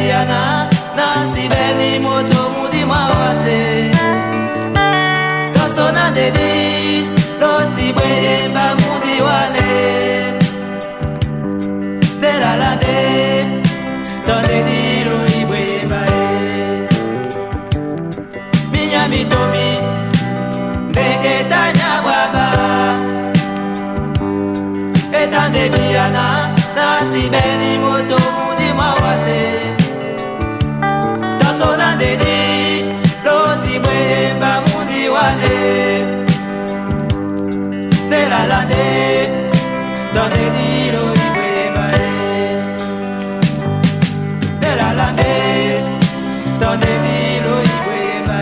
Biana nasi beni moto mudi mawase kasona dedi losi bwemba mudi wane de la de donde di lo ibwemba minya mitomi ndenge tanya baba etande biana nasi beni moto mudi mawase dedi losi bwemba mundi wane de la de donde di lo ibwemba de la de donde di lo ibwemba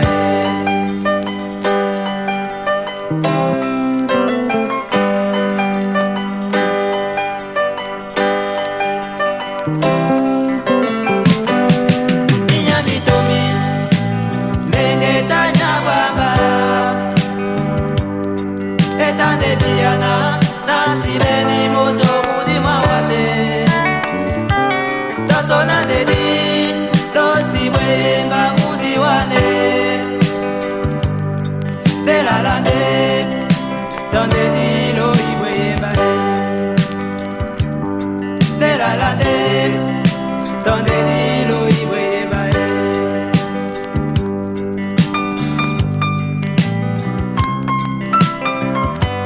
Biana nasi beni moto mudi mawase tasona dedi losi bwemba mudi wane de la de donde di lo ibwemba de la de donde di lo ibwemba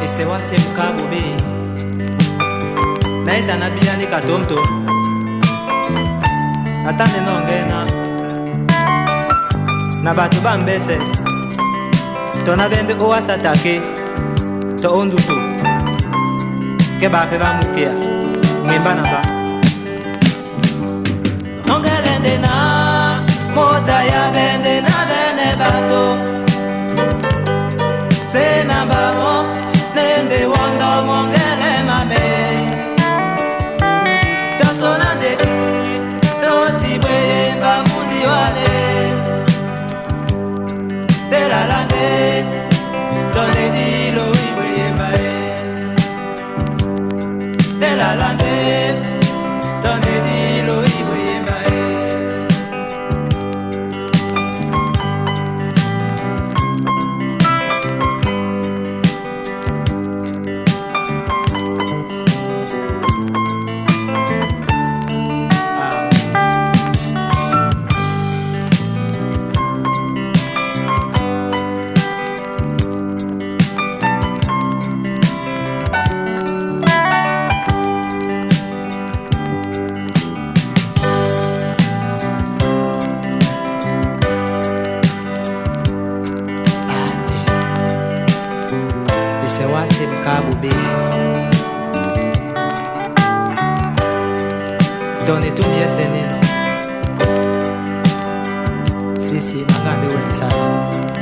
ese wa se mukabo be naita na bia ni katomto atande nongena na batu bambese to na bende o wasatake to onduto ke ba pe ba mukia ngimba na ba ongelende na mota ya bende na bene bato se na babo nende wanda mongele mame tasona dedi losi bwemba mundi wane de la de donde di lo ibwemba de la de donde di lo ibwemba se wase mukabo be donde tu mi esenino sisi angande wele sana